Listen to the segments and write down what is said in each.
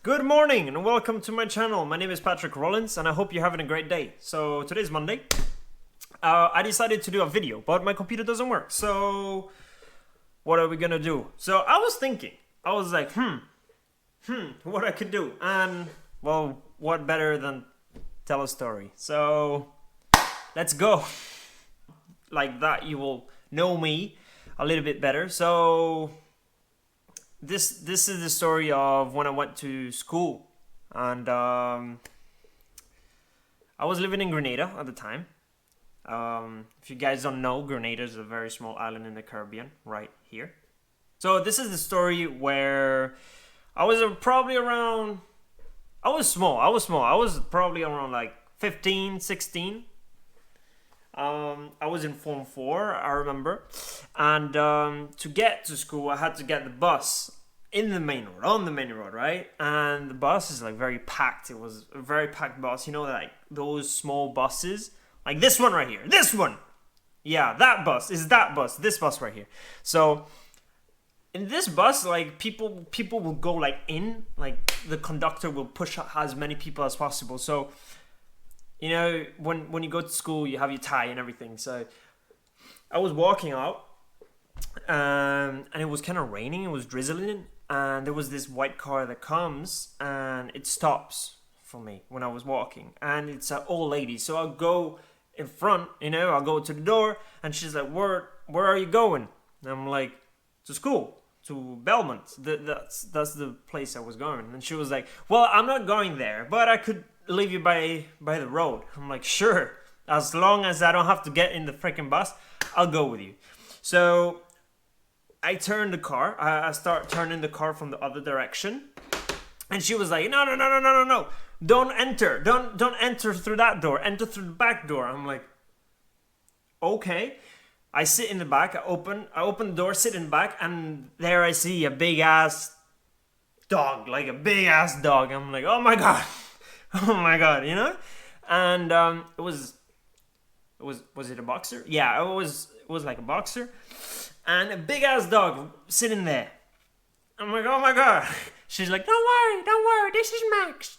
Good morning and welcome to my channel. My name is Patrick Roelens and I hope you're having a great day. So today's Monday. I decided to do a video, but my computer doesn't work. So what are we gonna do? So I was thinking, I was like, what I could do. And well, what better than tell a story? So let's go. Like that you will know me a little bit better. So this is the story of when I went to school, and I was living in Grenada at the time. If you guys don't know, Grenada is a very small island in the Caribbean, right here. So this is the story where I was probably around, I was small, I was probably around like 15, 16. I was in Form 4, I remember, and to get to school I had to get the bus on the main road, right? And the bus is like very packed. It was a very packed bus, you know, like those small buses, like this one right here, this one, yeah, that bus is that bus, this bus right here. So in this bus, like people will go like in, like the conductor will push out as many people as possible. So you know, when you go to school, you have your tie and everything. So I was walking out, and it was kind of raining. It was drizzling, and there was this white car that comes, and it stops for me when I was walking. And it's an old lady. So I'll go in front, you know, I'll go to the door, and she's like, where are you going? And I'm like, to school, to Belmont. That's the place I was going. And she was like, well, I'm not going there, but I could leave you by the road. I'm like, sure, as long as I don't have to get in the freaking bus, I'll go with you. So I turn the car, I start turning the car from the other direction, and she was like, no, don't enter through that door, enter through the back door. I'm like, okay. I sit in the back, I open the door, sit in the back, and there I see a big ass dog, like a big ass dog. I'm like, oh my god, you know? And it was it a boxer? Yeah, it was like a boxer, and a big ass dog sitting there. I'm like, oh my god. She's like, don't worry, this is Max,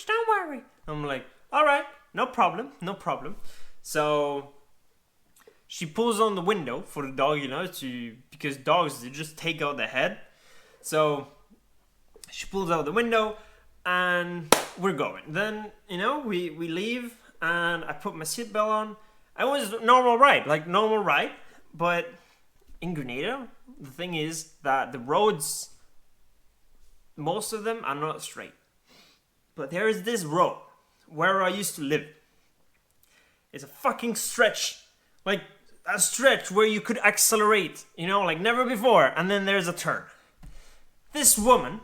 don't worry. I'm like, all right, no problem. So she pulls on the window for the dog, you know, because dogs, they just take out the head. So she pulls out the window, and we're going. Then, you know, we leave, and I put my seatbelt on. It was normal ride, but in Grenada, the thing is that the roads, most of them are not straight. But there is this road where I used to live. It's a fucking stretch, like a stretch where you could accelerate, you know, like never before, and then there's a turn. This woman,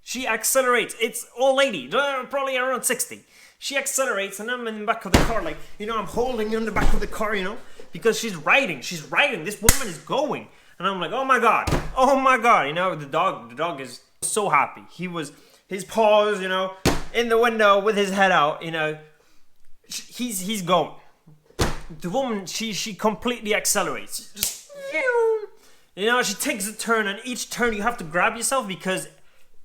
she accelerates. It's old lady, probably around 60. She accelerates, and I'm in the back of the car, like, you know, I'm holding on the back of the car, you know, because she's riding. This woman is going, and I'm like, oh my god, you know. The dog is so happy. His paws, you know, in the window with his head out, you know. He's going. The woman, she completely accelerates. Just, you know, she takes a turn, and each turn you have to grab yourself because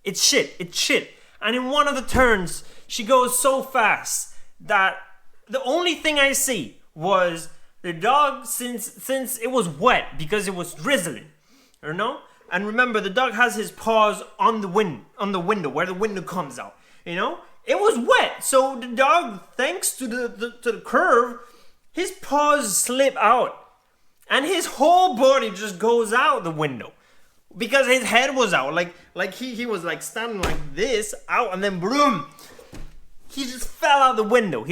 it's shit. And in one of the turns, she goes so fast that the only thing I see was the dog, since it was wet because it was drizzling, you know. And remember, the dog has his paws on the window where the window comes out, you know. It was wet, so the dog, thanks to the curve, his paws slip out, and his whole body just goes out the window. Because his head was out, like he was like standing like this, out, and then boom, he just fell out the window.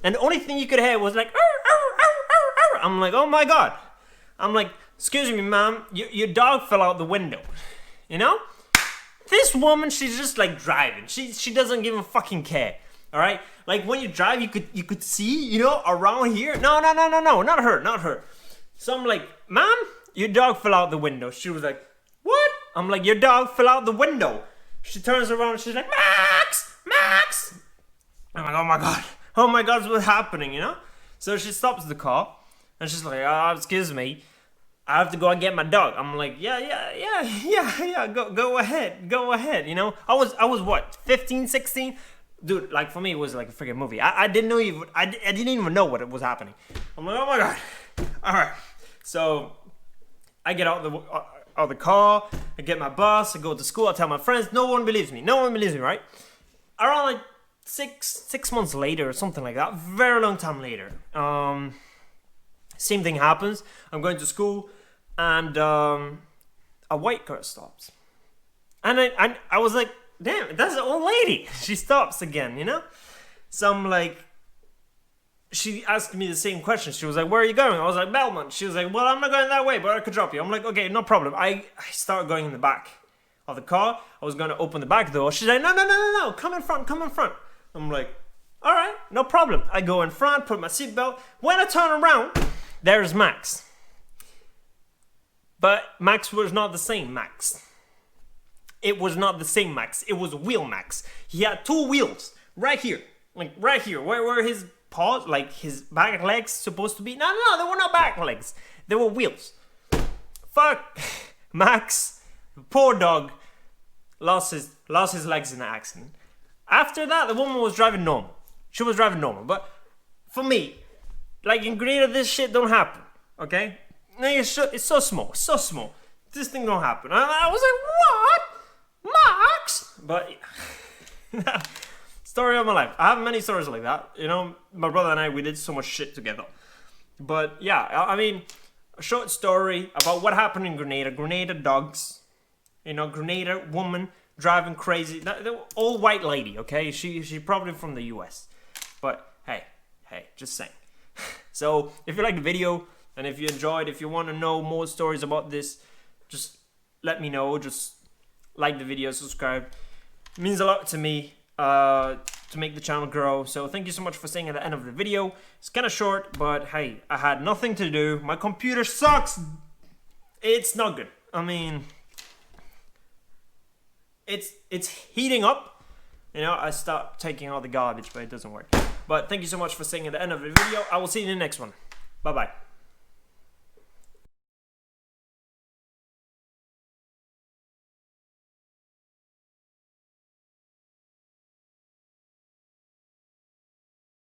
And the only thing you could hear was like, arr, arr, arr, arr. I'm like, oh my god. I'm like, excuse me, ma'am, your dog fell out the window. You know? This woman, she's just like driving. She doesn't give a fucking care. All right? Like when you drive, you could see, you know, around here. No, not her. So I'm like, ma'am, your dog fell out the window. She was like, what? I'm like, your dog fell out the window. She turns around, she's like, Max! I'm like, oh my god, what's happening, you know? So she stops the car, and she's like, excuse me, I have to go and get my dog. I'm like, yeah. Go ahead. You know, I was what, 15, 16? Dude, like for me, it was like a freaking movie. I didn't know even I didn't even know what was happening. I'm like, oh my god. All right, so I get out the car. I get my bus. I go to school. I tell my friends. No one believes me. Right? Around like six months later or something like that. Very long time later. Same thing happens. I'm going to school, and a white girl stops, and I was like, damn, that's the old lady. She stops again, you know? So I'm like, she asked me the same question. She was like, where are you going? I was like, Belmont. She was like, well, I'm not going that way, but I could drop you. I'm like, okay, no problem. I start going in the back of the car. I was going to open the back door. She's like, no. Come in front. I'm like, all right, no problem. I go in front, put my seatbelt. When I turn around, there's Max. But Max was not the same Max. It was not the same Max. It was wheel Max. He had 2 wheels right here. Like right here. Where his paws, like his back legs supposed to be. No, they were not back legs. They were wheels. Fuck. Max, poor dog, lost his legs in the accident. After that, the woman was driving normal. She was driving normal. But for me, like in Grenada, this shit don't happen. Okay? It's so small. This thing don't happen. I was like, what? Max? But story of my life. I have many stories like that. You know, my brother and I, we did so much shit together. But yeah, I mean, a short story about what happened in Grenada. Grenada dogs. You know, Grenada woman driving crazy. The old white lady, okay? She probably from the US. But hey, just saying. So if you like the video and if you enjoyed, if you want to know more stories about this, just let me know. Just like the video, subscribe. It means a lot to me to make the channel grow. So thank you so much for staying at the end of the video. It's kind of short, but hey, I had nothing to do. My computer sucks. It's not good. I mean, it's heating up. You know, I stopped taking all the garbage, but it doesn't work. But thank you so much for staying at the end of the video. I will see you in the next one. Bye-bye.